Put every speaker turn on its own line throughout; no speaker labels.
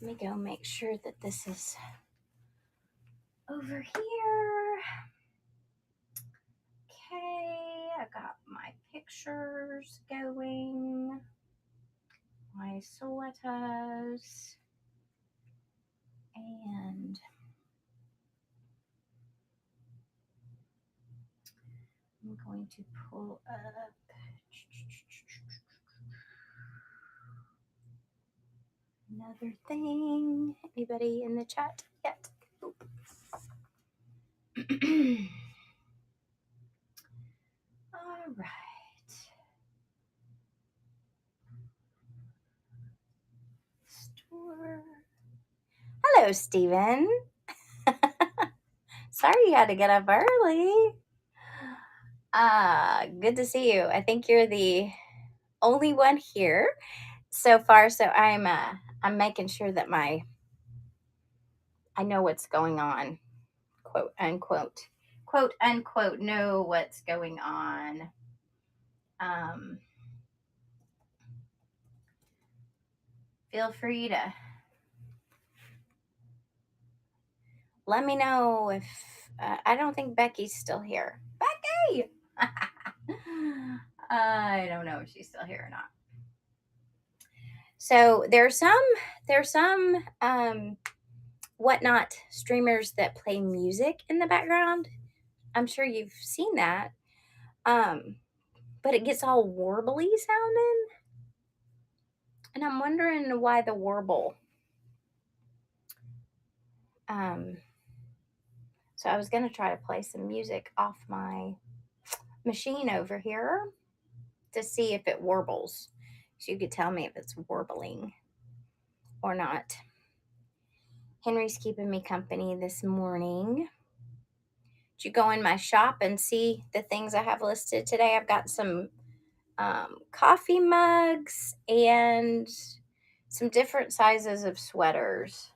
Let me go make sure that this is over here. Okay, I got my pictures going, my sweaters, and I'm going to pull up another thing. Anybody in the chat yet? All right. Store. Hello, Steven. Sorry you had to get up early. Good to see you. I think you're the only one here so far, so I'm making sure that I know what's going on, quote unquote. Quote unquote know what's going on. Feel free to let me know if I don't think Becky's still here. Becky! I don't know if she's still here or not. So there's some whatnot streamers that play music in the background. I'm sure you've seen that. But it gets all warbly sounding. And I'm wondering why the warble. So I was going to try to play some music off my machine over here to see if it warbles. So you could tell me if it's warbling or not. Henry's keeping me company this morning. Did you go in my shop and see the things I have listed today? I've got some coffee mugs and some different sizes of sweaters.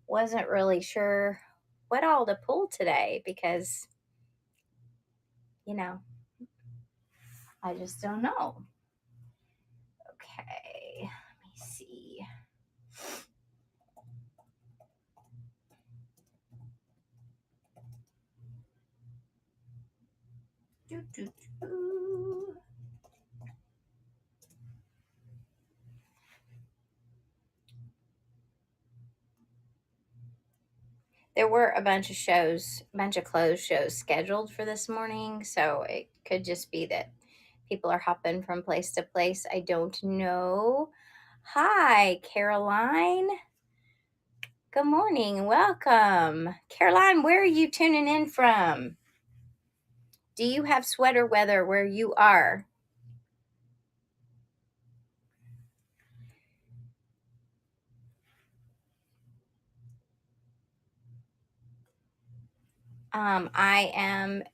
Wasn't really sure what all to pull today because, I just don't know. Okay, let me see. There were a bunch of clothes shows scheduled for this morning, so it could just be that people are hopping from place to place. I don't know. Hi, Caroline. Good morning. Welcome. Caroline, where are you tuning in from? Do you have sweater weather where you are? I am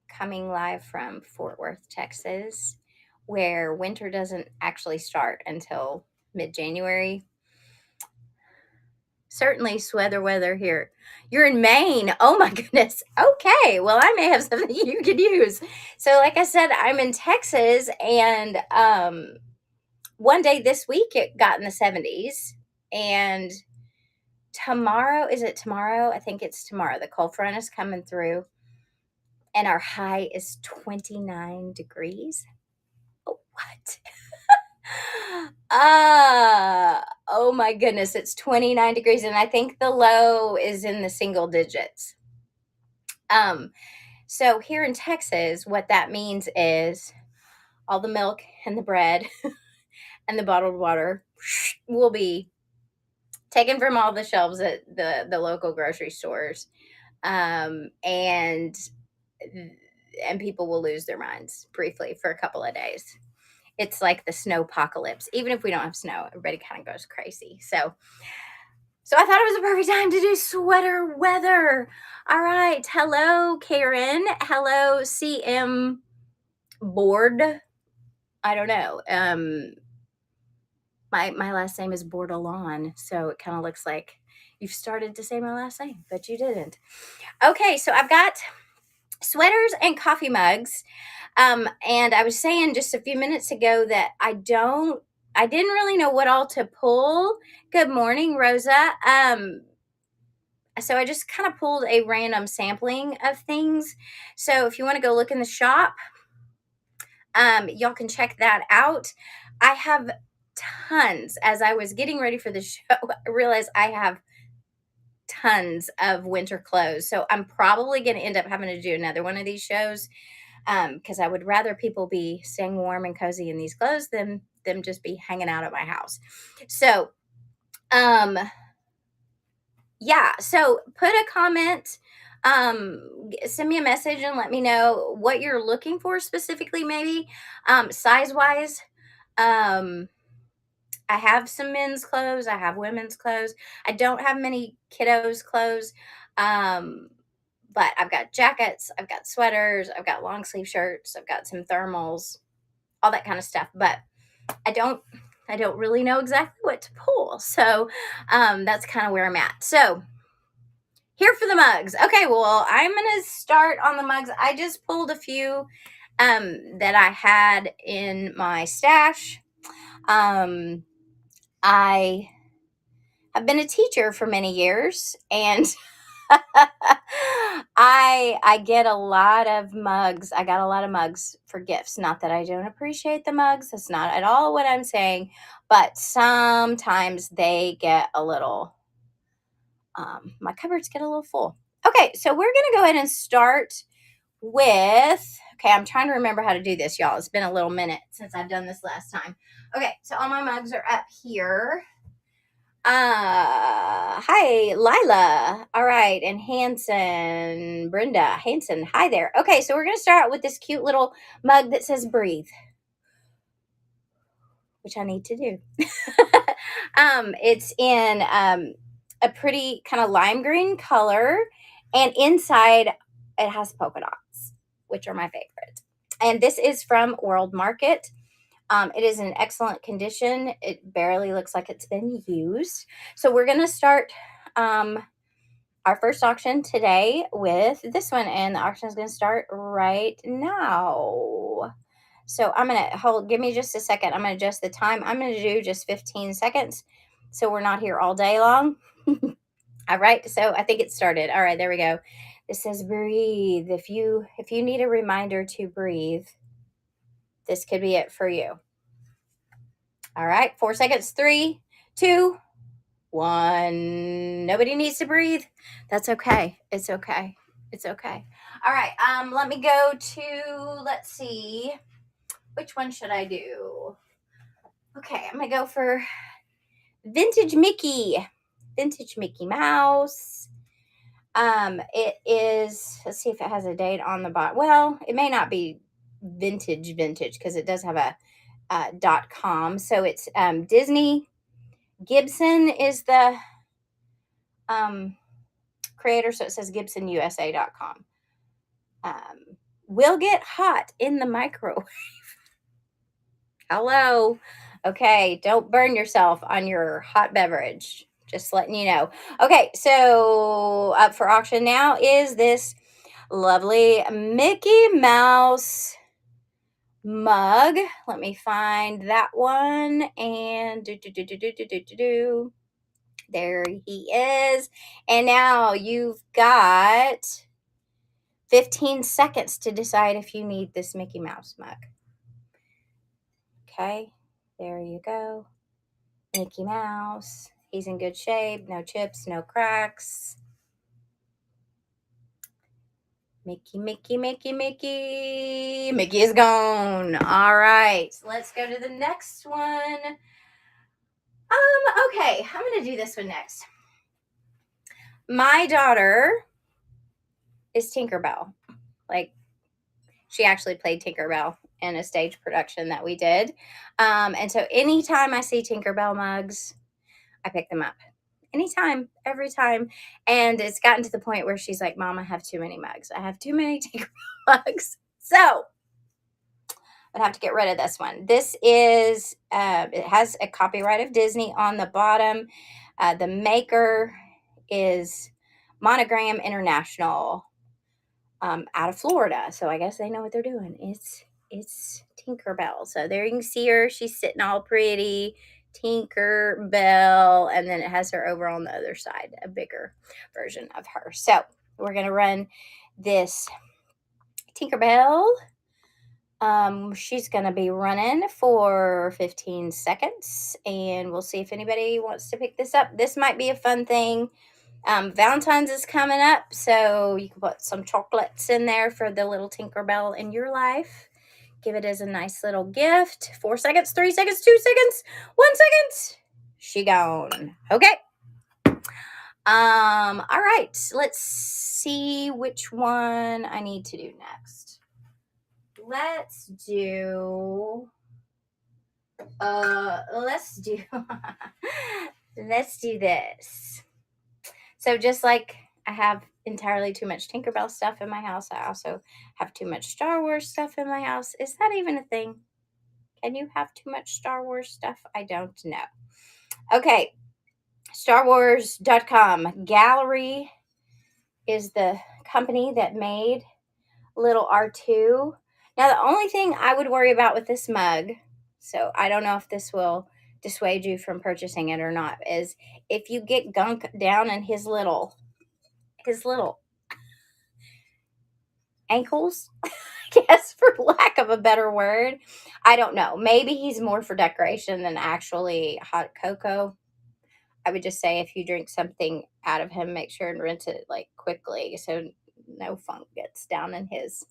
coming live from Fort Worth, Texas, where winter doesn't actually start until mid-January. Certainly sweater weather here. You're in Maine. Oh my goodness. Okay. Well, I may have something you could use. So, like I said, I'm in Texas, and one day this week it got in the 70s, and tomorrow, is it tomorrow? I think it's tomorrow. The cold front is coming through, and our high is 29 degrees. Oh, what? Oh my goodness, it's 29 degrees, and I think the low is in the single digits. So here in Texas, what that means is all the milk and the bread and the bottled water will be taken from all the shelves at the local grocery stores, and people will lose their minds briefly for a couple of days. It's like the snow apocalypse. Even if we don't have snow, everybody kind of goes crazy. So I thought it was a perfect time to do sweater weather. All right. Hello, Karen. Hello, CM Board. I don't know. My last name is Bordelon, so it kind of looks like you've started to say my last name, but you didn't. Okay, so I've got sweaters and coffee mugs. And I was saying just a few minutes ago that I don't I didn't really know what all to pull. Good morning, Rosa. So I just kind of pulled a random sampling of things. So if you want to go look in the shop, y'all can check that out. I have tons. As I was getting ready for the show, I realized I have tons of winter clothes. So I'm probably going to end up having to do another one of these shows because I would rather people be staying warm and cozy in these clothes than them just be hanging out at my house. So, um, yeah, so put a comment, send me a message and let me know what you're looking for specifically, maybe size wise. Um, I have some men's clothes, I have women's clothes. I don't have many kiddos' clothes. Um, but I've got jackets, I've got sweaters, I've got long sleeve shirts, I've got some thermals, all that kind of stuff. But I don't I don't really know exactly what to pull. So that's kind of where I'm at. So here for the mugs. Okay, well, I'm gonna start on the mugs. I just pulled a few that I had in my stash. Um, I have been a teacher for many years, and I get a lot of mugs. I got a lot of mugs for gifts. Not that I don't appreciate the mugs. That's not at all what I'm saying. But sometimes they get a little my cupboards get a little full. Okay, so we're gonna go ahead and start with okay, I'm trying to remember how to do this, y'all. It's been a little minute since I've done this last time. Okay, so all my mugs are up here. Hi, Lila. All right, and Hanson, Brenda, Hanson. Hi there. Okay, so we're gonna start out with this cute little mug that says "breathe," which I need to do. It's in a pretty kind of lime green color, and inside it has polka dots, which are my favorite. And this is from World Market. It is in excellent condition. It barely looks like it's been used. So we're gonna start our first auction today with this one, and the auction is gonna start right now. So I'm gonna hold, give me just a second. I'm gonna adjust the time. I'm gonna do just 15 seconds. So we're not here all day long. All right. So I think it started. All right, there we go. This says breathe. If you need a reminder to breathe, this could be it for you. All right, 4 seconds. Three, two, one. Nobody needs to breathe. That's okay. It's okay. It's okay. All right. Let me go to let's see. Which one should I do? Okay, I'm gonna go for vintage Mickey. Vintage Mickey Mouse. It is, let's see if it has a date on the bottom. Well, it may not be vintage because it does have a .com. So it's Disney. Gibson is the creator, so it says GibsonUSA.com. Will get hot in the microwave. Hello. Okay, don't burn yourself on your hot beverage. Just letting you know. Okay, so up for auction now is this lovely Mickey Mouse mug. Let me find that one and do. There he is. And now you've got 15 seconds to decide if you need this Mickey Mouse mug. Okay, there you go. Mickey Mouse. He's in good shape. No chips, no cracks. Mickey, Mickey, Mickey, Mickey. Mickey is gone. All right, let's go to the next one. Okay, I'm going to do this one next. My daughter is Tinkerbell. Like, she actually played Tinkerbell in a stage production that we did. And so anytime I see Tinkerbell mugs, I pick them up. Anytime, every time. And it's gotten to the point where she's like, Mom, I have too many mugs. I have too many Tinkerbell mugs. So I'd have to get rid of this one. This is, it has a copyright of Disney on the bottom. The maker is Monogram International out of Florida. So I guess they know what they're doing. It's it's Tinkerbell. So there you can see her. She's sitting all pretty. Tinkerbell. And then it has her over on the other side, a bigger version of her. So we're going to run this Tinkerbell. She's going to be running for 15 seconds. And we'll see if anybody wants to pick this up. This might be a fun thing. Valentine's is coming up, so you can put some chocolates in there for the little Tinkerbell in your life. Give it as a nice little gift. 4 seconds, 3 seconds, 2 seconds, 1 second. She gone. Okay. All right. Let's see which one I need to do next. Let's do let's do let's do this. So just like I have entirely too much Tinkerbell stuff in my house, I also have too much Star Wars stuff in my house. Is that even a thing? Can you have too much Star Wars stuff? I don't know. Okay, StarWars.com. Gallery is the company that made little R2. Now, the only thing I would worry about with this mug, so I don't know if this will dissuade you from purchasing it or not, is if you get gunk down in his little ankles, I guess, for lack of a better word. I don't know. Maybe he's more for decoration than actually hot cocoa. I would just say if you drink something out of him, make sure and rinse it like quickly so no funk gets down in his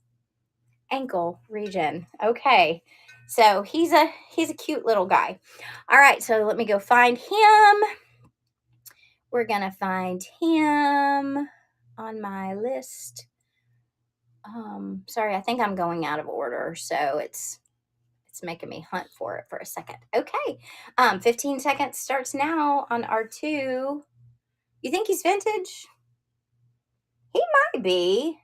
ankle region. Okay. So he's a cute little guy. All right, so let me go find him. We're going to find him on my list. Sorry, I think I'm going out of order, so it's making me hunt for it for a second. Okay. 15 seconds starts now on R2. You think he's vintage? He might be.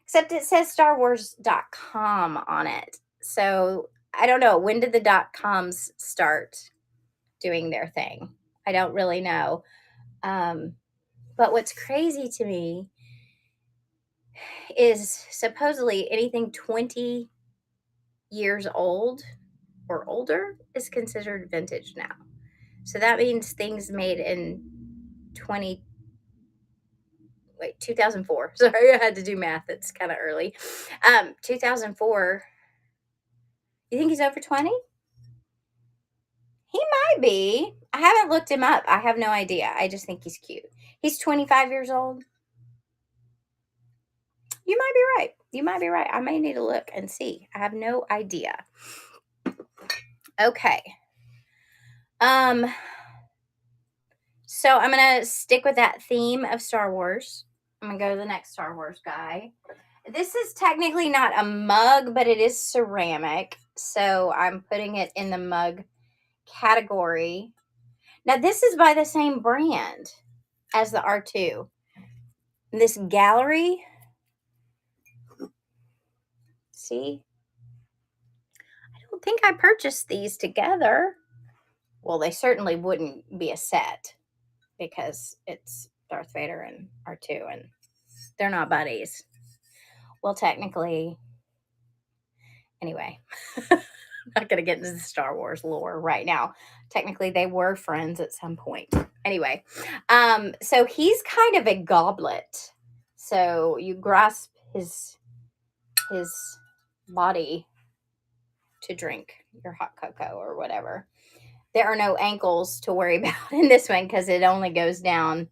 Except it says StarWars.com on it. So I don't know. When did the .coms start doing their thing? I don't really know. But what's crazy to me is supposedly anything 20 years old or older is considered vintage now. So that means things made in 2004. Sorry, I had to do math. It's kind of early. 2004. You think he's over 20? He might be. I haven't looked him up. I have no idea. I just think he's cute. He's 25 years old. You might be right. You might be right. I may need to look and see. I have no idea. Okay. So I'm going to stick with that theme of Star Wars. I'm going to go to the next Star Wars guy. This is technically not a mug, but it is ceramic. So I'm putting it in the mug category. Now, this is by the same brand as the R2. This Gallery. See? I don't think I purchased these together. Well, they certainly wouldn't be a set because it's Darth Vader and R2, and they're not buddies. Well, technically, anyway, I'm not going to get into the Star Wars lore right now. Technically, they were friends at some point. Anyway, so he's kind of a goblet. So you grasp his body to drink your hot cocoa or whatever. There are no ankles to worry about in this one because it only goes down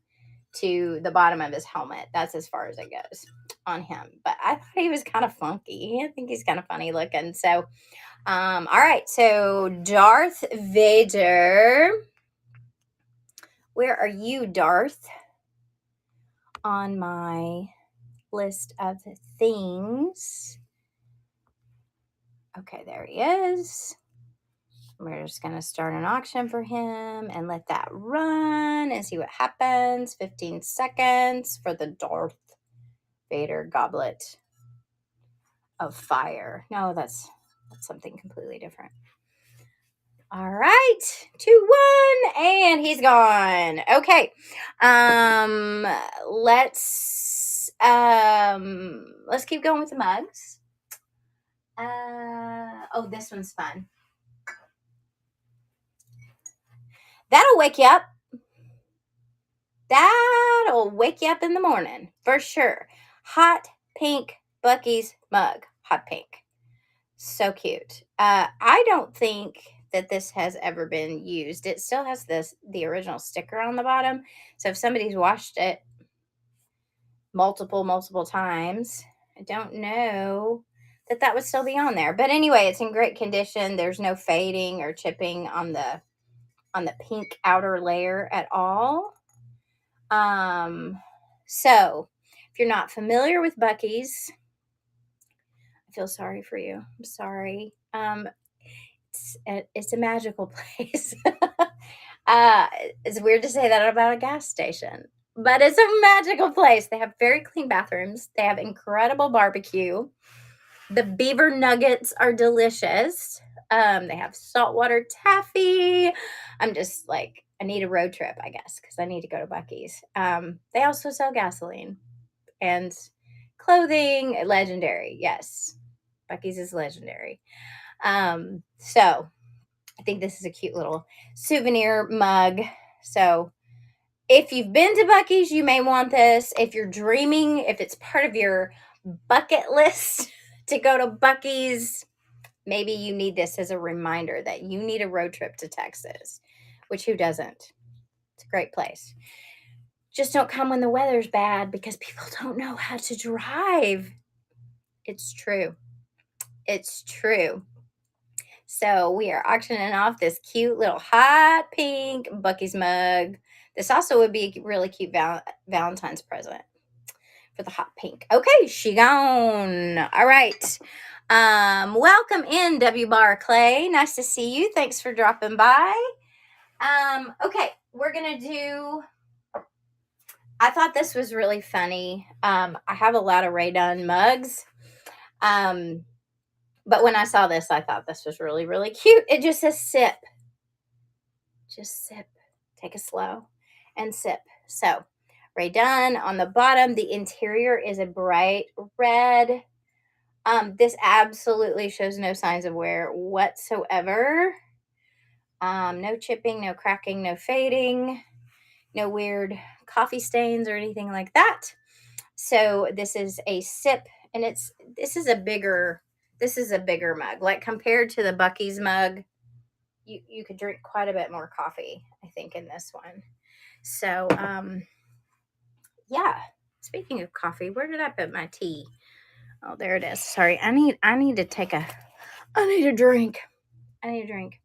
to the bottom of his helmet. That's as far as it goes on him. But I thought he was kind of funky. I think he's kind of funny looking. So, all right. So Darth Vader. Where are you, Darth? On my list of things. Okay, there he is. We're just going to start an auction for him and let that run and see what happens. 15 seconds for the Darth Vader goblet of fire. No, that's something completely different. All right, 2, 1, and he's gone. Okay, let's keep going with the mugs. Oh, this one's fun. That'll wake you up. That'll wake you up in the morning for sure. Hot pink Buc-ee's mug. Hot pink. So cute. I don't think that this has ever been used. It still has the original sticker on the bottom. So if somebody's washed it multiple times, I don't know that would still be on there. But anyway, it's in great condition. There's no fading or chipping on the pink outer layer at all. So if you're not familiar with Buc-ee's, I feel sorry for you. I'm sorry. It's a magical place. It's weird to say that about a gas station, but it's a magical place. They have very clean bathrooms. They have incredible barbecue. The beaver nuggets are delicious. They have saltwater taffy. I'm just like, I need a road trip, I guess, because I need to go to Buc-ee's. They also sell gasoline and clothing. Legendary, yes. Buc-ee's is legendary. So I think this is a cute little souvenir mug. So if you've been to Buc-ee's, you may want this. If you're dreaming, if it's part of your bucket list to go to Buc-ee's, maybe you need this as a reminder that you need a road trip to Texas, which who doesn't? It's a great place. Just don't come when the weather's bad because people don't know how to drive. It's true. It's true. So we are auctioning off this cute little hot pink Buc-ee's mug. This also would be a really cute Valentine's present for the hot pink. Okay, she gone. All right. Welcome in, W. Barclay. Nice to see you. Thanks for dropping by. Okay, we're gonna do. I thought this was really funny. I have a lot of Rae Dunn mugs. But when I saw this, I thought this was really, really cute. It just says sip. Just sip. Take it slow and sip. So, Rae Dunn on the bottom. The interior is a bright red. This absolutely shows no signs of wear whatsoever. No chipping, no cracking, no fading, no weird coffee stains or anything like that. So this is a sip, and this is a bigger mug. Like compared to the Buc-ee's mug, you could drink quite a bit more coffee, I think, in this one. So yeah. Speaking of coffee, where did I put my tea? Oh, there it is. Sorry, I need to take a I need a drink. I need a drink.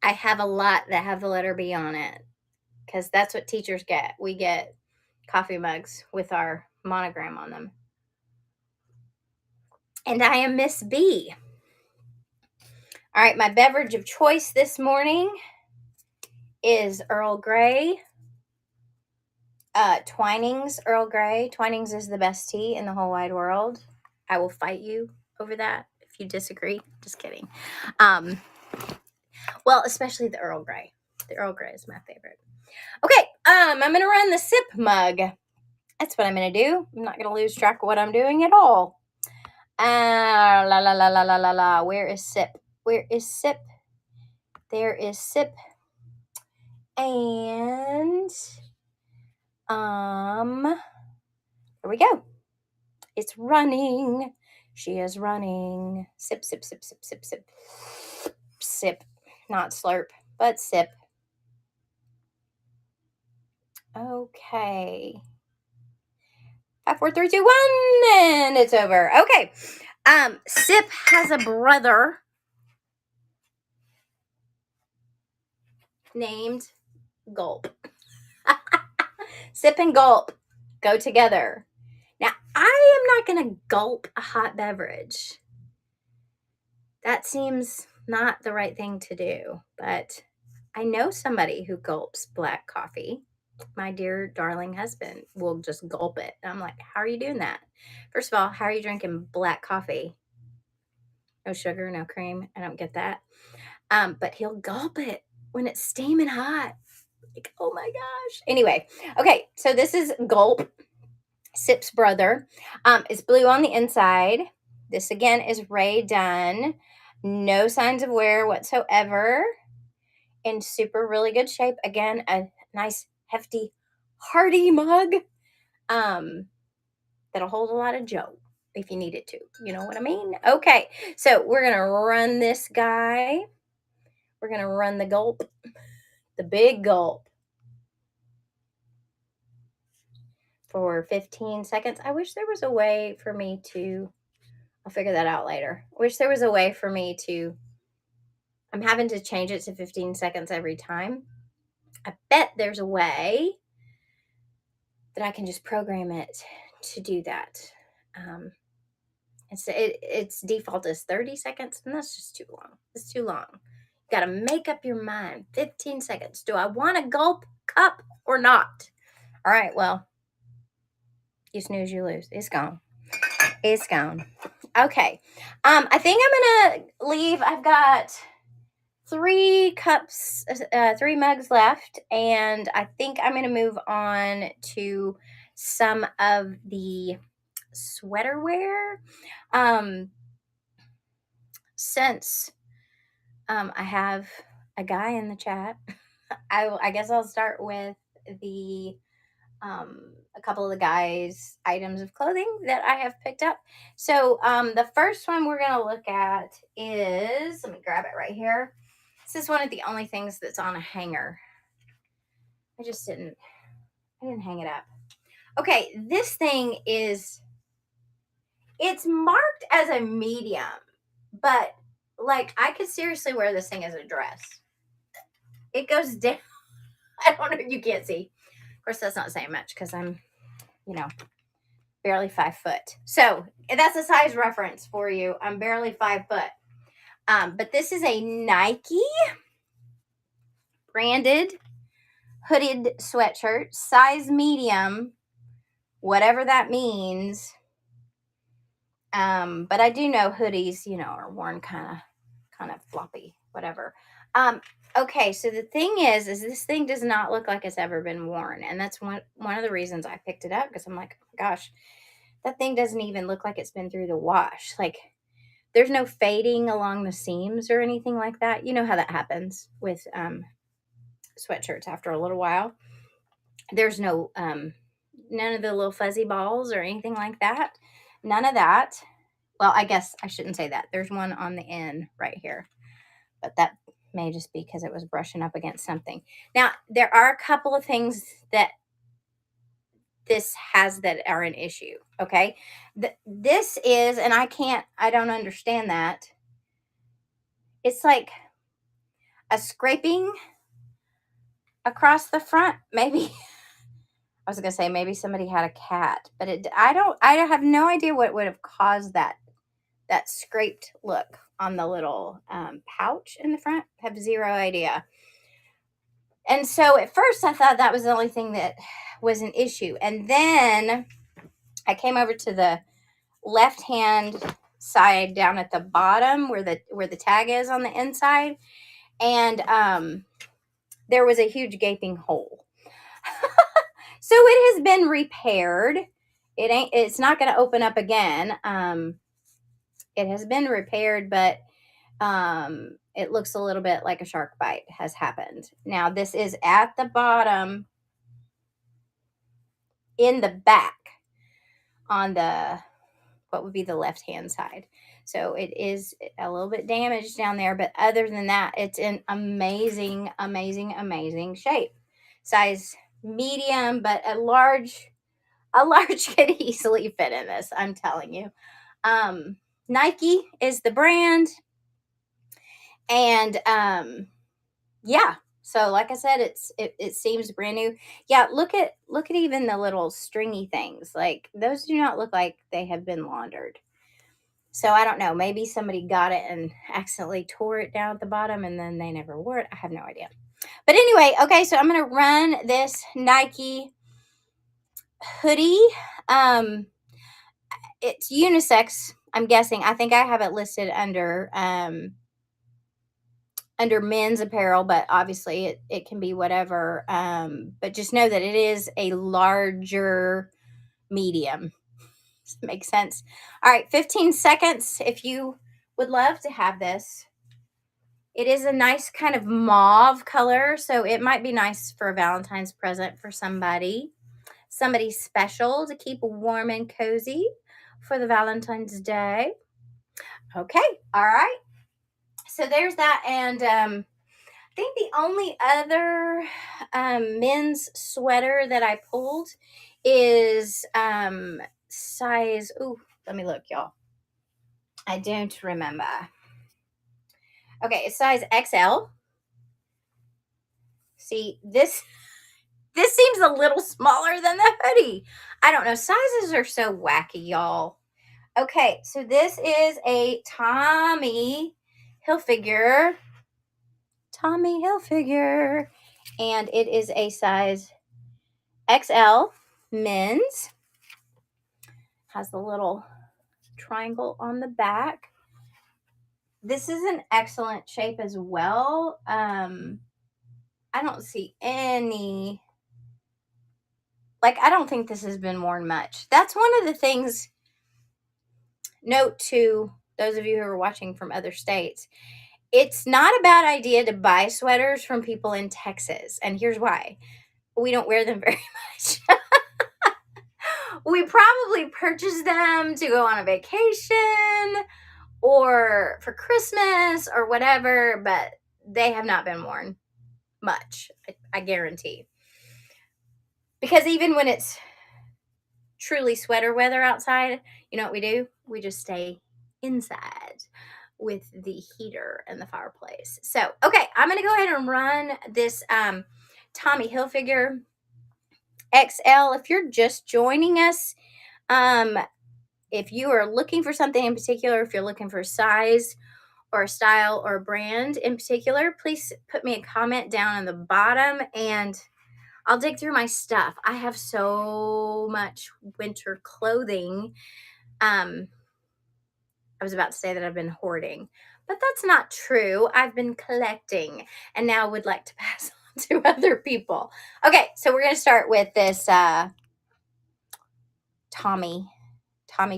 I have a lot that have the letter B on it because that's what teachers get. We get coffee mugs with our monogram on them. And I am Miss B. All right, my beverage of choice this morning is Earl Grey. Twinings Earl Grey. Twinings is the best tea in the whole wide world. I will fight you over that if you disagree. Just kidding. Well, especially the Earl Grey. The Earl Grey is my favorite. Okay, I'm going to run the sip mug. That's what I'm going to do. I'm not going to lose track of what I'm doing at all. La la la la la la la. Where is sip? Where is sip? There is sip. And here we go. It's running. She is running. Sip, sip, sip, sip, sip, sip. Sip. Not slurp, but sip. Okay. 5, 4, 3, 2, 1, and it's over. Okay. Sip has a brother named Gulp. Sip and Gulp go together. Now, I am not going to gulp a hot beverage. That seems not the right thing to do, but I know somebody who gulps black coffee. My dear darling husband will just gulp it. And I'm like, how are you doing that? First of all, how are you drinking black coffee? No sugar, no cream. I don't get that. But he'll gulp it when it's steaming hot. Like, oh my gosh. Anyway, okay, so this is Gulp. Sip's brother. It's blue on the inside. This again is Rae Dunn. No signs of wear whatsoever. In super really good shape. Again, a nice hefty hearty mug. Um, that'll hold a lot of Joe if you need it to. You know what I mean? Okay, so we're gonna run this guy. We're gonna run the gulp, the big gulp, for 15 seconds. I wish there was a way for me to. I'll figure that out later. I wish there was a way for me to. I'm having to change it to 15 seconds every time. I bet there's a way that I can just program it to do that. Um, its default is 30 seconds, and that's just too long. It's too long. You got to make up your mind. 15 seconds. Do I want a gulp cup or not? All right, well, you snooze, you lose. It's gone. It's gone. Okay. I think I'm going to leave. I've got 3 mugs left, and I think I'm going to move on to some of the sweater wear. Since I have a guy in the chat, I guess I'll start with the a couple of the guys' items of clothing that I have picked up. So the first one we're gonna look at is, let me grab it right here. This is one of the only things that's on a hanger. I didn't hang it up. Okay, this thing is, it's marked as a medium, but like I could seriously wear this thing as a dress. It goes down. I don't know. You can't see. Of course, that's not saying much because I'm, you know, barely 5 foot. So that's a size reference for you. I'm barely 5 foot. But this is a Nike branded hooded sweatshirt, size medium, whatever that means. But I do know hoodies, are worn kind of floppy, whatever. Okay, so the thing is this thing does not look like it's ever been worn, and that's one of the reasons I picked it up, because I'm like, oh my gosh, that thing doesn't even look like it's been through the wash. Like, there's no fading along the seams or anything like that. You know how that happens with sweatshirts after a little while. There's no none of the little fuzzy balls or anything like that. None of that. Well, I guess I shouldn't say that. There's one on the end right here, but that may just be because it was brushing up against something. Now, there are a couple of things that this has that are an issue. Okay. This is, and I don't understand that. It's like a scraping across the front. Maybe, I was going to say maybe somebody had a cat, but I have no idea what would have caused that scraped look on the little pouch in the front. Have zero idea. And so at first I thought that was the only thing that was an issue. And then I came over to the left hand side down at the bottom where the tag is on the inside, and there was a huge gaping hole. So it has been repaired. It's not going to open up again. It has been repaired, but it looks a little bit like a shark bite has happened. Now, this is at the bottom in the back on the, what would be the left hand side. So it is a little bit damaged down there, but other than that, it's in amazing, amazing, amazing shape. Size medium, but a large could easily fit in this, I'm telling you. Nike is the brand. And yeah, so like I said, it seems brand new. Yeah, look at even the little stringy things. Like, those do not look like they have been laundered. So I don't know, maybe somebody got it and accidentally tore it down at the bottom and then they never wore it. I have no idea. But anyway, okay, so I'm going to run this Nike hoodie. It's unisex, I'm guessing. I think I have it listed under men's apparel, but obviously it can be whatever. But just know that it is a larger medium. Does that make sense? All right, 15 seconds if you would love to have this. It is a nice kind of mauve color, so it might be nice for a Valentine's present for somebody special to keep warm and cozy for the Valentine's Day. Okay, all right. So there's that, and I think the only other men's sweater that I pulled is size. Ooh, let me look, y'all. I don't remember. Okay, it's size XL. See, this seems a little smaller than the hoodie. I don't know. Sizes are so wacky, y'all. Okay, so this is a Tommy Hilfiger. And it is a size XL men's. Has the little triangle on the back. This is an excellent shape as well. I don't see any, like, I don't think this has been worn much. That's one of the things. Note to those of you who are watching from other states, it's not a bad idea to buy sweaters from people in Texas. And here's why. We don't wear them very much. We probably purchase them to go on a vacation or for Christmas or whatever, but they have not been worn much, I guarantee. Because even when it's truly sweater weather outside, you know what we do? We just stay inside with the heater and the fireplace. So, okay, I'm going to go ahead and run this Tommy Hilfiger XL. If you're just joining us, if you are looking for something in particular, if you're looking for size or a style or a brand in particular, please put me a comment down on the bottom and I'll dig through my stuff. I have so much winter clothing. I was about to say that I've been hoarding, but that's not true. I've been collecting and now would like to pass on to other people. Okay, so we're going to start with this Tommy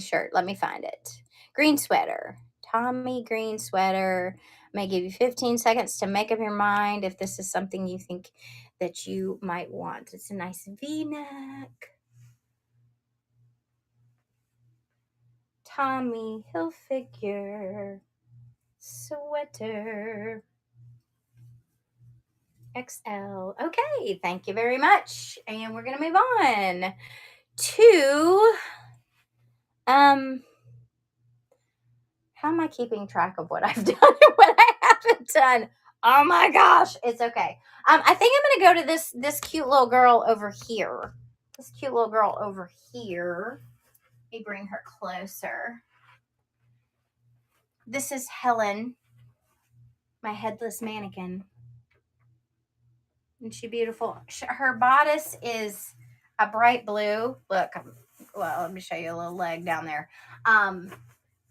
shirt. Let me find it. Green sweater. Tommy green sweater. I may give you 15 seconds to make up your mind if this is something you think that you might want. It's a nice V-neck. Tommy Hilfiger sweater XL. Okay, thank you very much. And we're going to move on to how am I keeping track of what I've done and what I haven't done? Oh my gosh, it's okay. I think I'm going to go to this cute little girl over here. This cute little girl over here. Let me bring her closer. This is Helen, my headless mannequin. Isn't she beautiful? Her bodice is a bright blue. Look, well, let me show you a little leg down there. And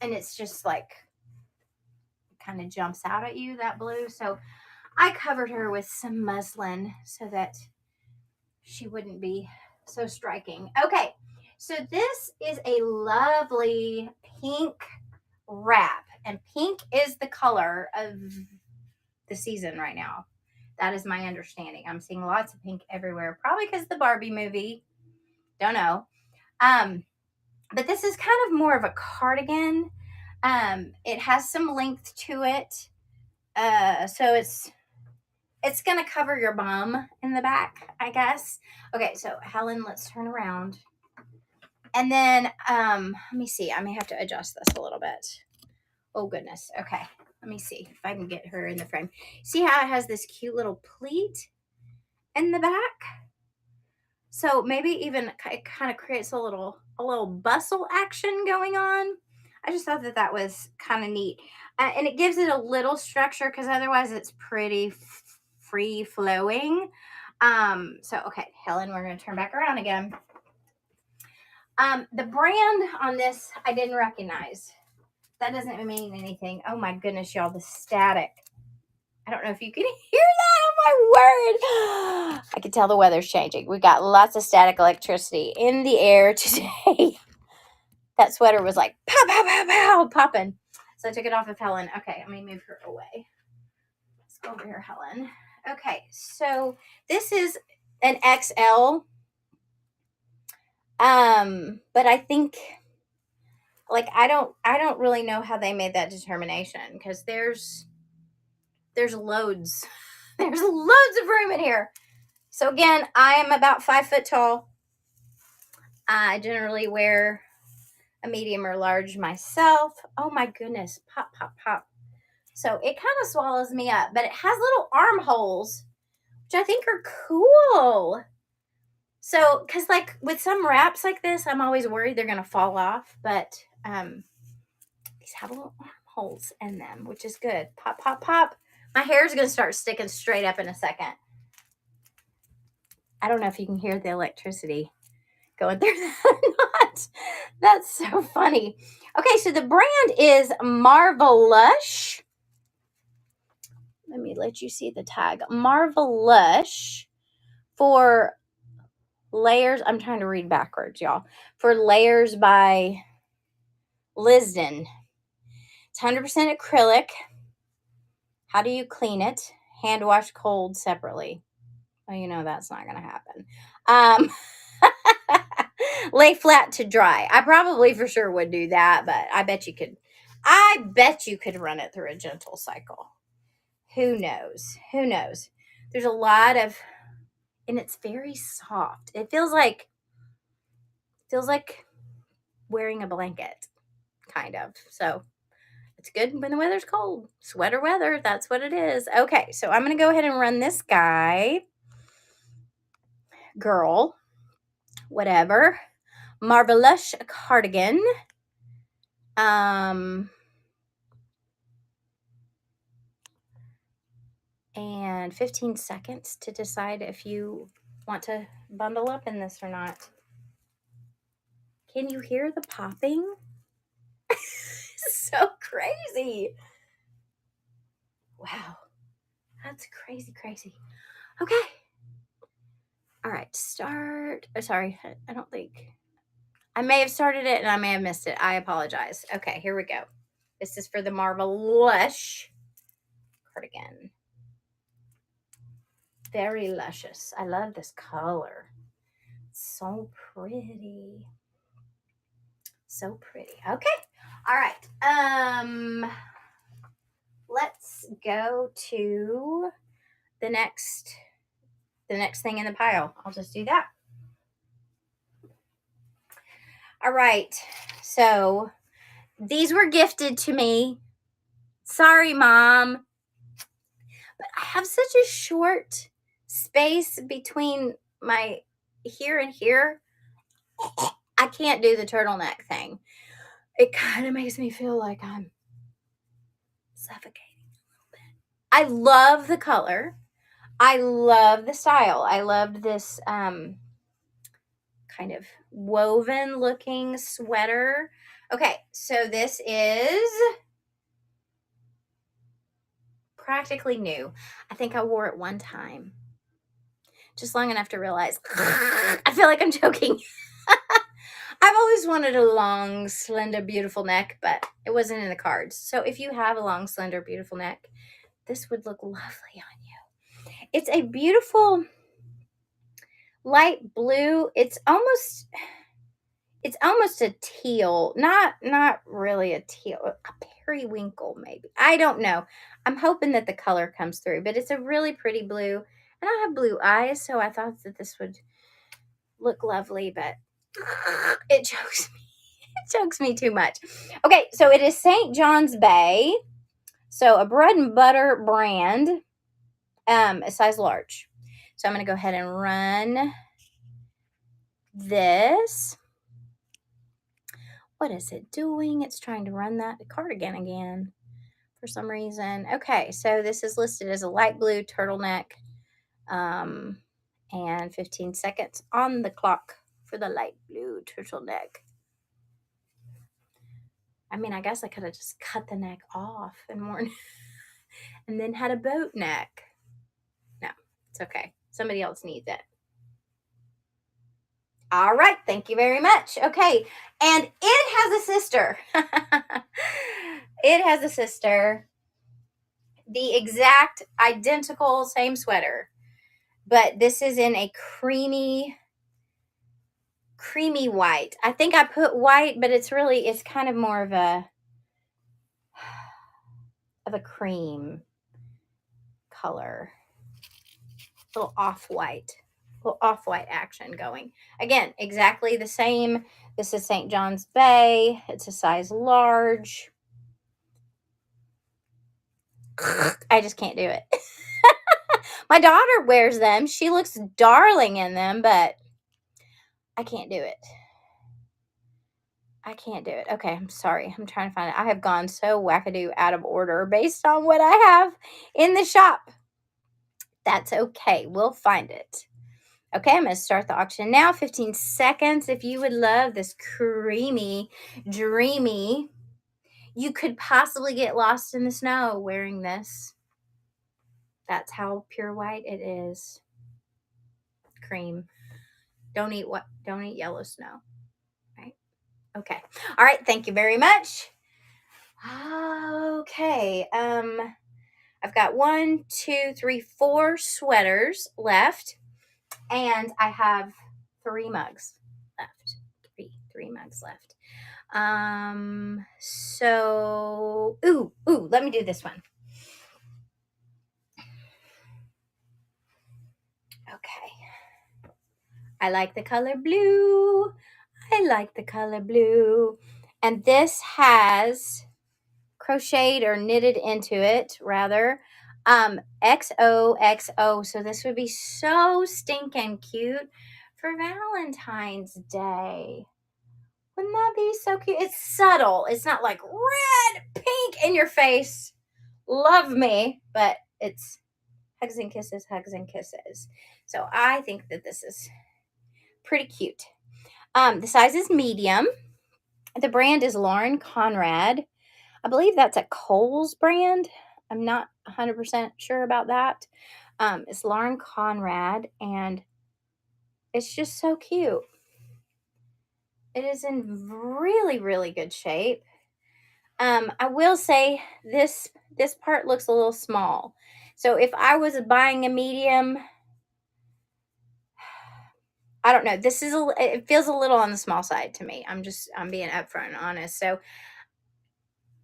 it's just like, kind of jumps out at you, that blue. So I covered her with some muslin so that she wouldn't be so striking. Okay, so this is a lovely pink wrap, and pink is the color of the season right now. That is my understanding. I'm seeing lots of pink everywhere, probably because of the Barbie movie. Don't know. But this is kind of more of a cardigan. It has some length to it. So it's going to cover your bum in the back, I guess. Okay, so Helen, let's turn around. And then, let me see. I may have to adjust this a little bit. Oh, goodness. Okay, let me see if I can get her in the frame. See how it has this cute little pleat in the back? So maybe even it kind of creates a little bustle action going on. I just thought that was kind of neat. And it gives it a little structure because otherwise it's pretty free flowing. So, okay, Helen, we're going to turn back around again. The brand on this, I didn't recognize. That doesn't mean anything. Oh my goodness, y'all, the static. I don't know if you can hear that. Oh my word. I can tell the weather's changing. We got lots of static electricity in the air today. That sweater was like pow, pow, pow, pow, popping. So I took it off of Helen. Okay, let me move her away. Let's go over here, Helen. Okay, so this is an XL. But I think like I don't really know how they made that determination because there's loads. There's loads of room in here. So again, I am about 5 foot tall. I generally wear a medium or large myself. Oh my goodness. Pop, pop, pop. So it kind of swallows me up, but it has little armholes, which I think are cool. So, because like with some wraps like this, I'm always worried they're going to fall off, but these have little armholes in them, which is good. Pop, pop, pop. My hair is going to start sticking straight up in a second. I don't know if you can hear the electricity going through that or not. That's so funny. Okay, so the brand is Marvelush. Let me let you see the tag. Marvelush for layers. I'm trying to read backwards, y'all. For layers by Lisden. It's 100% acrylic. How do you clean it? Hand wash cold separately. Well, you know that's not going to happen. Lay flat to dry. I probably for sure would do that, but I bet you could. I bet you could run it through a gentle cycle. Who knows? Who knows? There's a lot of, and it's very soft. It feels like wearing a blanket, kind of. So it's good when the weather's cold. Sweater weather, that's what it is. Okay, so I'm going to go ahead and run this guy, girl, whatever, Marvelush cardigan. And 15 seconds to decide if you want to bundle up in this or not. Can you hear the popping? So crazy. Wow. That's crazy, crazy. Okay. All right, start. Oh, sorry, I don't think. I may have started it and I may have missed it. I apologize. Okay, here we go. This is for the Marvelush cardigan. Very luscious. I love this color. So pretty. So pretty. Okay. All right. Let's go to the next thing in the pile. I'll just do that. All right. So these were gifted to me. Sorry, Mom. But I have such a short space between my here and here. I can't do the turtleneck thing. It kind of makes me feel like I'm suffocating a little bit. I love the color. I love the style. I loved this kind of woven looking sweater. Okay, so this is practically new. I think I wore it one time. Just long enough to realize I feel like I'm joking. I've always wanted a long, slender, beautiful neck, but it wasn't in the cards. So if you have a long, slender, beautiful neck, this would look lovely on you. It's a beautiful light blue. It's almost a teal, not really a teal, a periwinkle maybe. I don't know. I'm hoping that the color comes through, but it's a really pretty blue. And I have blue eyes, so I thought that this would look lovely, but it chokes me. It chokes me too much. Okay, so it is St. John's Bay. So a bread and butter brand, a size large. So I'm going to go ahead and run this. What is it doing? It's trying to run that cardigan again for some reason. Okay, so this is listed as a light blue turtleneck, and 15 seconds on the clock for the light blue turtleneck. I mean, I guess I could have just cut the neck off and worn and then had a boat neck. No, It's okay. Somebody else needs it. All right. Thank you very much. Okay. And it has a sister. It has a sister. The exact identical same sweater. But this is in a creamy white. I think I put white, but it's kind of more of a cream color. Little off-white. Little off-white action going. Again, exactly the same. This is St. John's Bay. It's a size large. I just can't do it. My daughter wears them. She looks darling in them, but I can't do it. I can't do it. Okay, I'm sorry. I'm trying to find it. I have gone so wackadoo out of order based on what I have in the shop. That's okay. We'll find it. Okay, I'm going to start the auction now. 15 seconds. If you would love this creamy, dreamy, you could possibly get lost in the snow wearing this. That's how pure white it is. Cream. Don't eat yellow snow. Right? Okay. All right. Thank you very much. Okay. I've got 1, 2, 3, 4 sweaters left, and I have 3 mugs left. Three mugs left. So let me do this one. Okay. I like the color blue. And this has crocheted or knitted into it, rather. XOXO. So this would be so stinking cute for Valentine's Day. Wouldn't that be so cute? It's subtle. It's not like red, pink in your face. Love me, but it's hugs and kisses, hugs and kisses. So I think that this is pretty cute. The size is medium. The brand is Lauren Conrad. I believe that's a Kohl's brand. I'm not 100% sure about that. It's Lauren Conrad, and it's just so cute. It is in really, really good shape. I will say this part looks a little small. So if I was buying a medium, I don't know. It feels a little on the small side to me. I'm being upfront and honest. So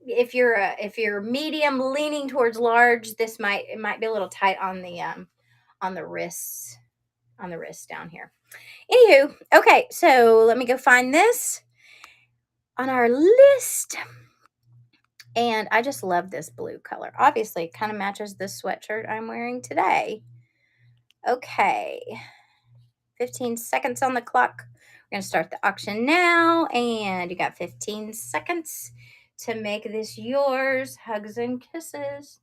if you're medium leaning towards large, it might be a little tight on the wrists down here. Anywho, okay, so let me go find this on our list. And I just love this blue color. Obviously, it kind of matches this sweatshirt I'm wearing today. Okay. 15 seconds on the clock. We're going to start the auction now. And you got 15 seconds to make this yours. Hugs and kisses.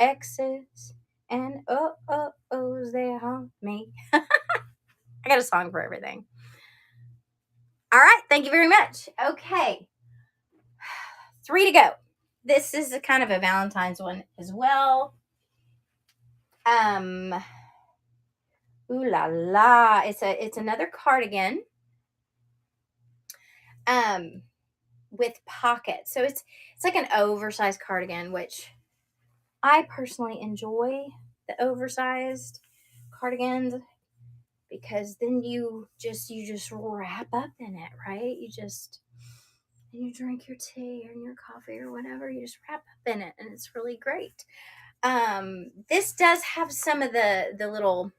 X's and O's, they haunt me. I got a song for everything. All right. Thank you very much. Okay. 3 to go. This is a kind of a Valentine's one as well. Ooh la la. It's another cardigan. With pockets. So it's like an oversized cardigan, which I personally enjoy the oversized cardigans because then you just wrap up in it, right? You drink your tea or your coffee or whatever, you just wrap up in it, and it's really great. This does have some of the little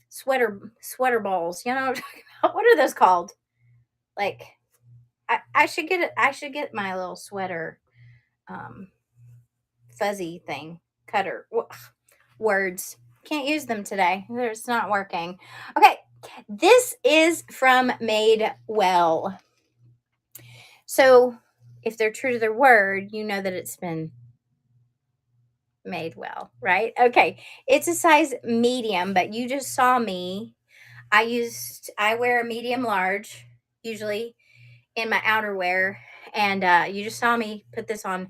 sweater balls. You know what I'm talking about? What are those called? Like, I should get it. I should get my little sweater fuzzy thing cutter. Words, can't use them today. It's not working. Okay, this is from Madewell. So if they're true to their word, you know that it's been made well, right? Okay, it's a size medium, but you just saw me. I wear a medium large usually in my outerwear, and you just saw me put this on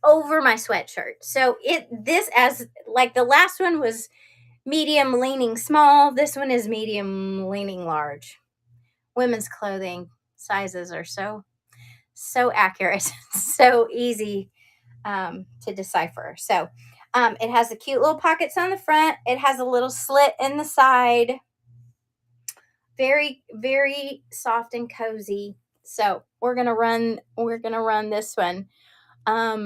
over my sweatshirt. So this, as like the last one was medium leaning small. This one is medium leaning large. Women's clothing sizes are so accurate, so easy to decipher. So it has the cute little pockets on the front. It has a little slit in the side. Very, very soft and cozy. So we're gonna run this one. Let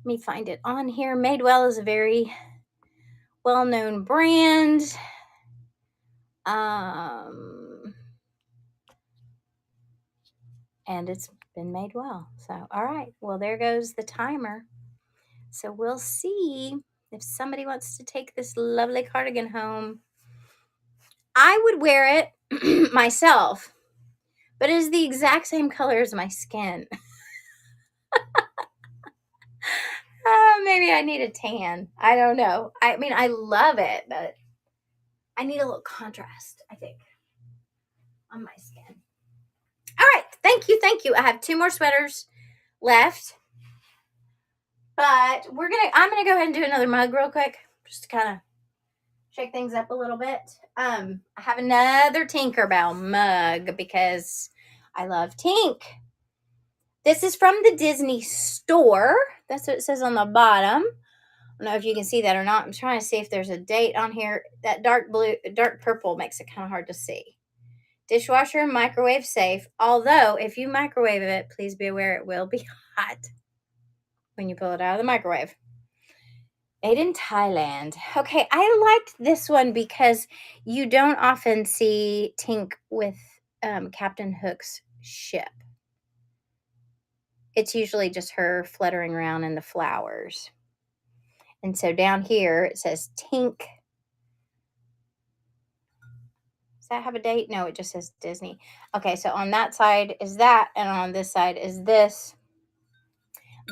me find it on here. Madewell is a very well-known brand. And it's been made well. So, all right. Well, there goes the timer. So we'll see if somebody wants to take this lovely cardigan home. I would wear it myself, but it is the exact same color as my skin. Maybe I need a tan. I don't know. I mean, I love it, but I need a little contrast, I think, on my skin. All right. Thank you. Thank you. I have 2 more sweaters left. But I'm going to go ahead and do another mug real quick, just to kind of shake things up a little bit. I have another Tinkerbell mug because I love Tink. This is from the Disney store. That's what it says on the bottom. I don't know if you can see that or not. I'm trying to see if there's a date on here. That dark purple makes it kind of hard to see. Dishwasher and microwave safe. Although, if you microwave it, please be aware it will be hot when you pull it out of the microwave. Made in Thailand. Okay, I liked this one because you don't often see Tink with Captain Hook's ship. It's usually just her fluttering around in the flowers. And so down here it says Tink. Does that have a date? No, it just says Disney. Okay, so on that side is that, and on this side is this.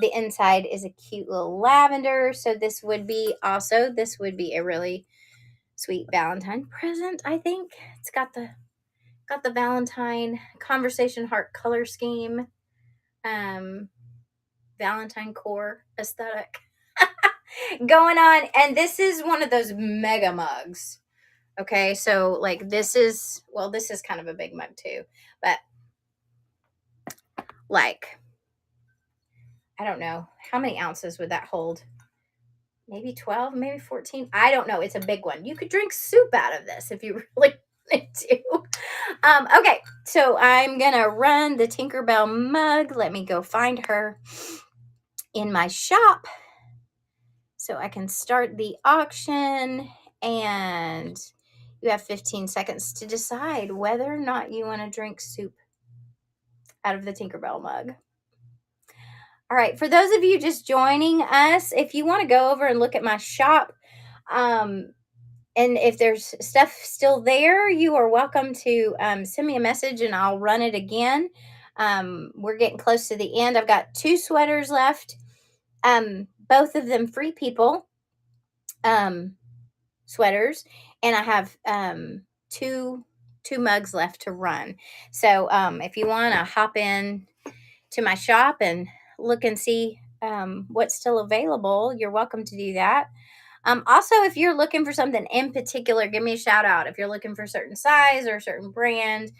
The inside is a cute little lavender. So this would be a really sweet Valentine present, I think. It's got the Valentine conversation heart color scheme. Valentine core aesthetic going on. And this is one of those mega mugs. Okay, so like this is kind of a big mug too, but like, I don't know, how many ounces would that hold? Maybe 12, maybe 14. I don't know. It's a big one. You could drink soup out of this if you really wanted to. Okay, so I'm going to run the Tinkerbell mug. Let me go find her in my shop so I can start the auction. And you have 15 seconds to decide whether or not you want to drink soup out of the Tinkerbell mug. All right, for those of you just joining us, if you want to go over and look at my shop, and if there's stuff still there, you are welcome to send me a message and I'll run it again. We're getting close to the end. I've got 2 sweaters left, both of them Free People sweaters, and I have 2 mugs left to run. So if you want to hop in to my shop and look and see what's still available, you're welcome to do that. Also, if you're looking for something in particular, give me a shout out. If you're looking for a certain size or a certain brand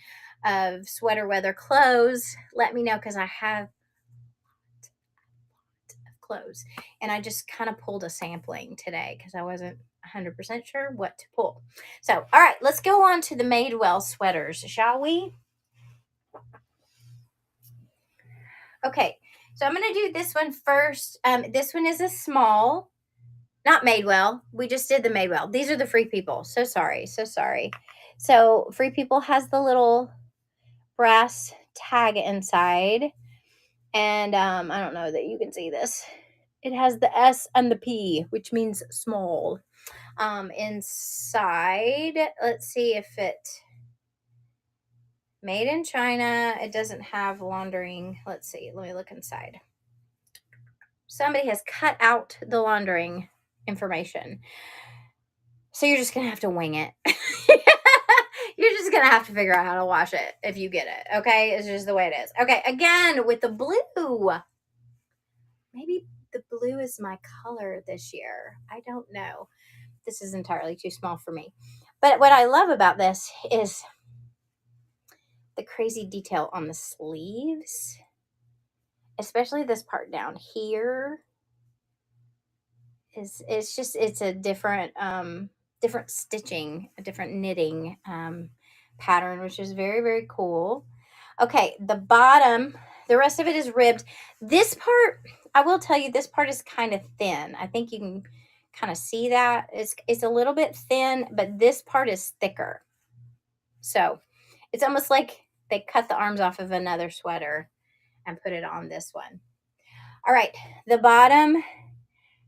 of sweater weather clothes, let me know, because I have clothes and I just kind of pulled a sampling today because I wasn't 100% sure what to pull. So, all right, let's go on to the Madewell sweaters, shall we? Okay, so I'm going to do this one first. This one is a small, not Madewell. We just did the Madewell. These are the Free People. So sorry. So Free People has the little brass tag inside. And I don't know that you can see this. It has the S and the P, which means small. Inside, let's see if it... Made in China. It doesn't have laundering. Let's see. Let me look inside. Somebody has cut out the laundering information. So you're just going to have to wing it. You're just going to have to figure out how to wash it if you get it. Okay? It's just the way it is. Okay. Again, with the blue. Maybe the blue is my color this year. I don't know. This is entirely too small for me. But what I love about this is the crazy detail on the sleeves, especially this part down here is it's just it's a different stitching, a different knitting pattern, which is very, very cool. Okay, the bottom, the rest of it is ribbed. This part, I will tell you, this part is kind of thin. I think you can kind of see that. It's a little bit thin, but this part is thicker. So it's almost like they cut the arms off of another sweater and put it on this one. All right, the bottom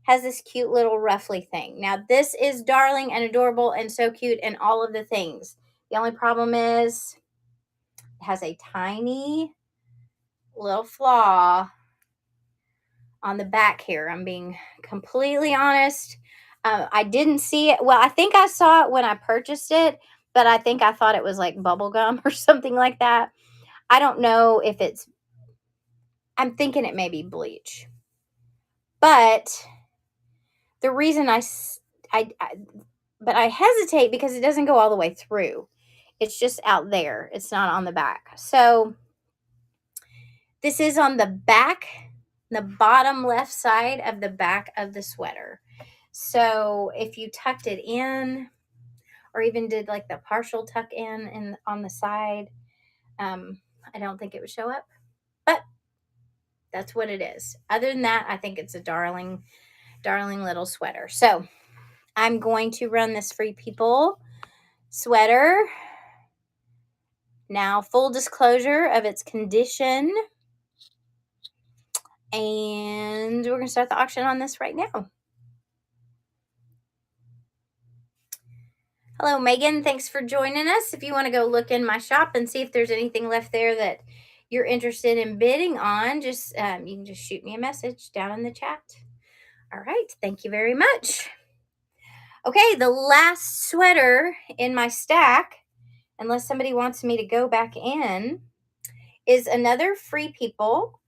has this cute little ruffly thing. Now, this is darling and adorable and so cute and all of the things. The only problem is it has a tiny little flaw on the back here. I'm being completely honest. I didn't see it. Well, I think I saw it when I purchased it, but I think I thought it was like bubble gum or something like that. I don't know if it's, I'm thinking it may be bleach. But the reason I but I hesitate because it doesn't go all the way through. It's just out there. It's not on the back. So this is on the back, the bottom left side of the back of the sweater. So if you tucked it in or even did like the partial tuck in on the side, I don't think it would show up. But that's what it is. Other than that, I think it's a darling, darling little sweater. So I'm going to run this Free People sweater. Now, full disclosure of its condition. And we're going to start the auction on this right now. Hello, Megan. Thanks for joining us. If you want to go look in my shop and see if there's anything left there that you're interested in bidding on, just you can just shoot me a message down in the chat. All right. Thank you very much. Okay, the last sweater in my stack, unless somebody wants me to go back in, is another Free People.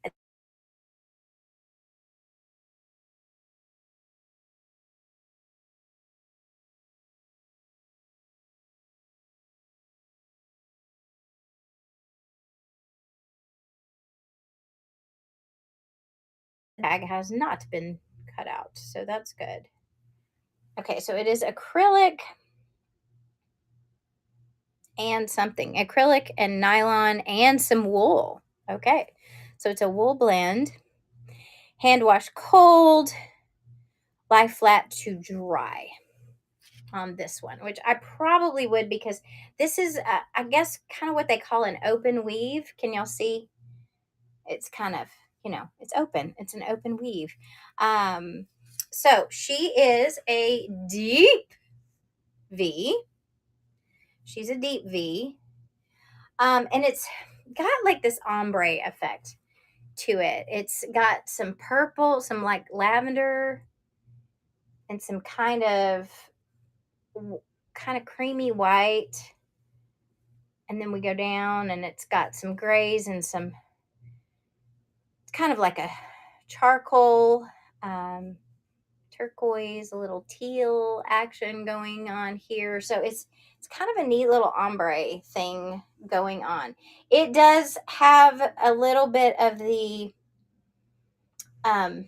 Bag has not been cut out, so that's good. Okay, so it is acrylic and something. Acrylic and nylon and some wool. Okay, so it's a wool blend. Hand wash cold, lie flat to dry on this one, which I probably would because this is, I guess, kind of what they call an open weave. Can y'all see? It's kind of, it's open. It's an open weave. So she is a deep V. She's a deep V. And it's got like this ombre effect to it. It's got some purple, some like lavender, and some kind of creamy white. And then we go down and it's got some grays and some, it's kind of like a charcoal, turquoise, a little teal action going on here. So it's kind of a neat little ombre thing going on. It does have a little bit of the what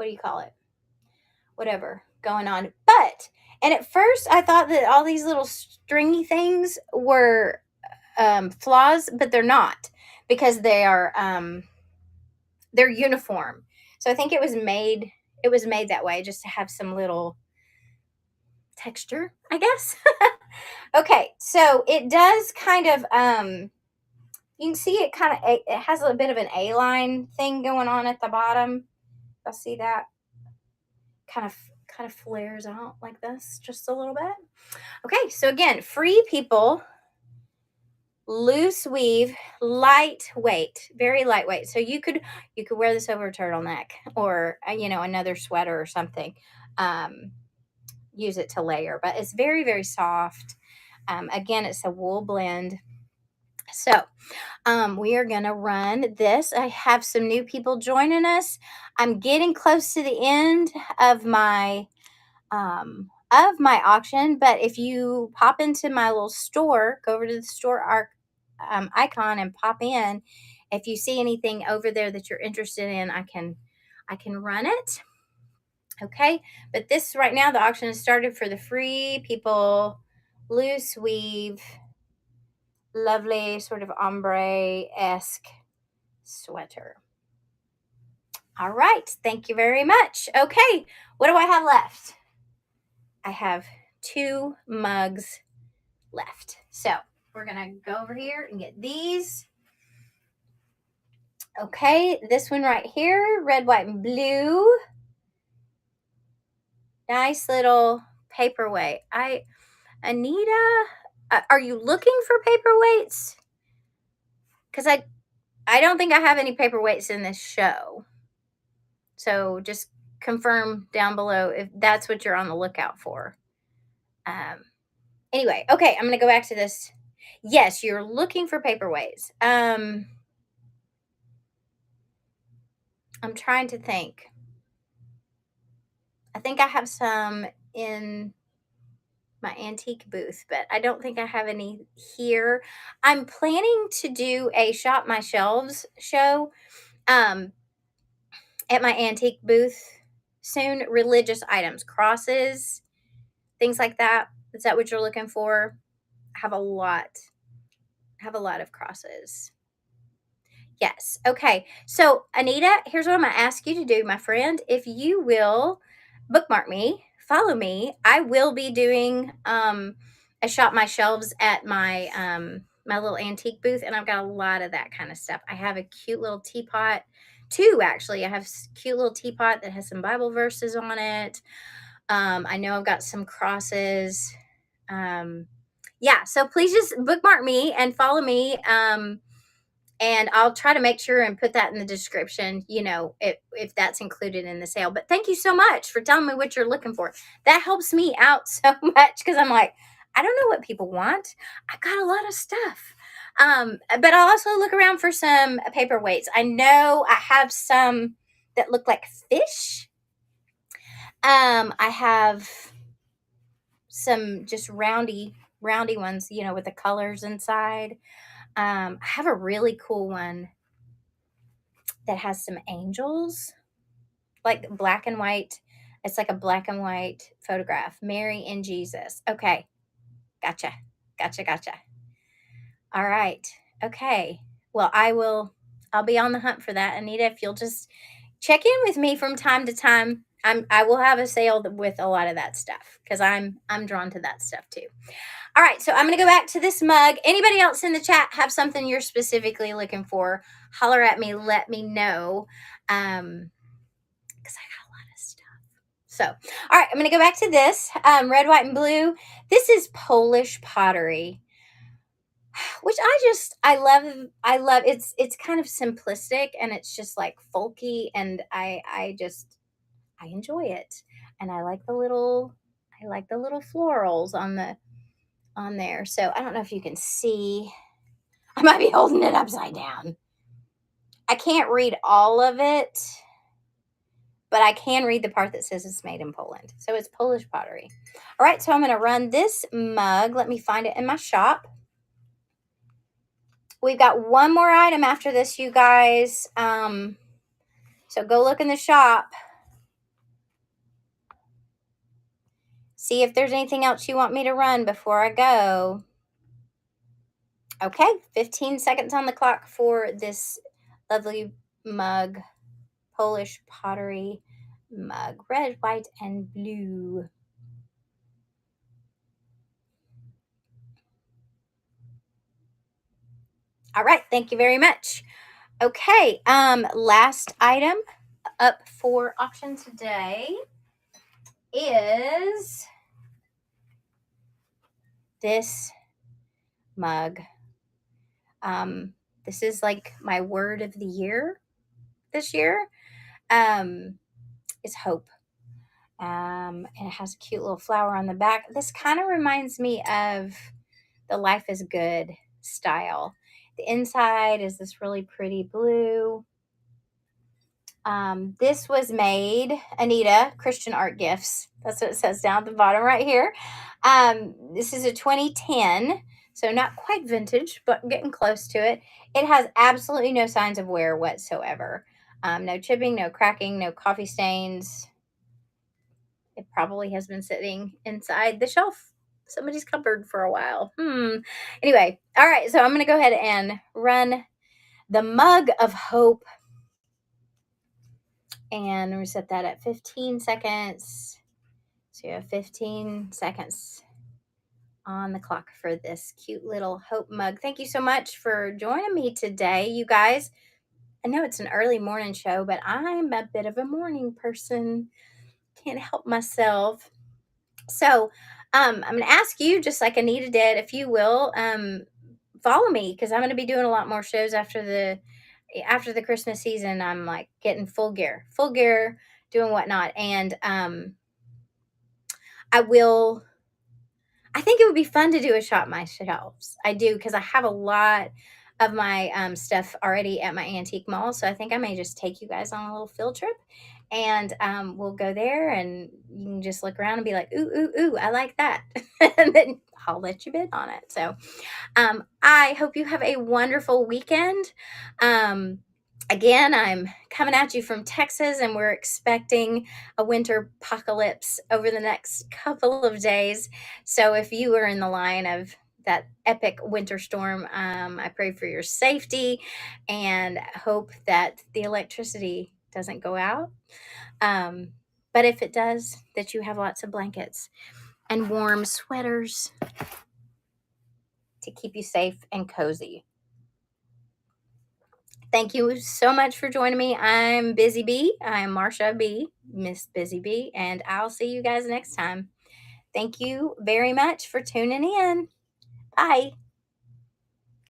do you call it? Whatever going on. But and at first I thought that all these little stringy things were flaws, but they're not because they're uniform. So I think it was made that way just to have some little texture, I guess. Okay, so it does kind of you can see it kind of it has a bit of an A-line thing going on at the bottom. You'll see that kind of flares out like this just a little bit. Okay, so again, Free People, loose weave, lightweight, very lightweight. So you could wear this over a turtleneck or another sweater or something. Use it to layer, but it's very, very soft. Again, it's a wool blend. So we are going to run this. I have some new people joining us. I'm getting close to the end of my auction, but if you pop into my little store, go over to the store icon and pop in. If you see anything over there that you're interested in, I can run it. Okay, but this right now, the auction has started for the Free People loose weave, lovely sort of ombre-esque sweater. All right, thank you very much. Okay, what do I have left? I have 2 mugs left. So we're gonna go over here and get these. Okay, this one right here, red, white, and blue. Nice little paperweight. Anita, are you looking for paperweights? Because I don't think I have any paperweights in this show. So just confirm down below if that's what you're on the lookout for. Anyway, okay, I'm gonna go back to this. Yes, you're looking for paperweights. I'm trying to think. I think I have some in my antique booth, but I don't think I have any here. I'm planning to do a Shop My Shelves show um, at my antique booth soon. Religious items, crosses, things like that. Is that what you're looking for? I have a lot. I have a lot of crosses. Yes. Okay. So, Anita, here's what I'm going to ask you to do, my friend. If you will bookmark me, follow me, I will be doing a Shop My Shelves at my little antique booth, and I've got a lot of that kind of stuff. I have a cute little teapot, 2 actually. I have cute little teapot that has some Bible verses on it. I know I've got some crosses. Yeah, so please just bookmark me and follow me. And I'll try to make sure and put that in the description, if that's included in the sale. But thank you so much for telling me what you're looking for. That helps me out so much because I'm like, I don't know what people want. I got a lot of stuff. But I'll also look around for some paperweights. I know I have some that look like fish. I have some just roundy ones, with the colors inside. I have a really cool one that has some angels, like black and white. It's like a black and white photograph. Mary and Jesus. Okay. Gotcha. Gotcha. Gotcha. All right. Okay. Well, I'll be on the hunt for that, Anita. If you'll just check in with me from time to time. I will have a sale with a lot of that stuff because I'm drawn to that stuff too. All right, so I'm going to go back to this mug. Anybody else in the chat have something you're specifically looking for? Holler at me, let me know. Because I got a lot of stuff. So, all right, I'm going to go back to this red, white, and blue. This is Polish pottery, which I love. It's kind of simplistic and it's just like folky, and I enjoy it, and I like the little florals on there. So I don't know if you can see. I might be holding it upside down. I can't read all of it, but I can read the part that says it's made in Poland. So it's Polish pottery. All right, so I'm going to run this mug. Let me find it in my shop. We've got one more item after this, you guys. So go look in the shop. See if there's anything else you want me to run before I go. Okay, 15 seconds on the clock for this lovely mug, Polish pottery mug, red, white, and blue. All right, thank you very much. Okay, last item up for auction today is this mug. This is like my word of the year this year. Is hope. And it has a cute little flower on the back. This kind of reminds me of the Life is Good style. The inside is this really pretty blue. This was made, Anita, Christian Art Gifts. That's what it says down at the bottom right here. This is a 2010, so not quite vintage, but getting close to it. It has absolutely no signs of wear whatsoever. No chipping, no cracking, no coffee stains. It probably has been sitting inside the shelf, somebody's cupboard for a while. Anyway, all right, so I'm going to go ahead and run the mug of hope, and we set that at 15 seconds. So you have 15 seconds on the clock for this cute little hope mug. Thank you so much for joining me today, you guys. I know it's an early morning show, but I'm a bit of a morning person. Can't help myself. So I'm going to ask you, just like Anita did, if you will follow me, because I'm going to be doing a lot more shows after the Christmas season. I'm like getting full gear, doing whatnot, and I will. I think it would be fun to do a shop my shelves. I do, because I have a lot of my stuff already at my antique mall. So I think I may just take you guys on a little field trip, and we'll go there, and you can just look around and be like, ooh, ooh, ooh, I like that. And then I'll let you bid on it. So I hope you have a wonderful weekend. Again, I'm coming at you from Texas, and we're expecting a winter apocalypse over the next couple of days. So if you are in the line of that epic winter storm, I pray for your safety and hope that the electricity doesn't go out. But if it does, that you have lots of blankets and warm sweaters to keep you safe and cozy. Thank you so much for joining me. I'm Busy Bee. I'm Marsha B, Miss Busy Bee, and I'll see you guys next time. Thank you very much for tuning in. Bye.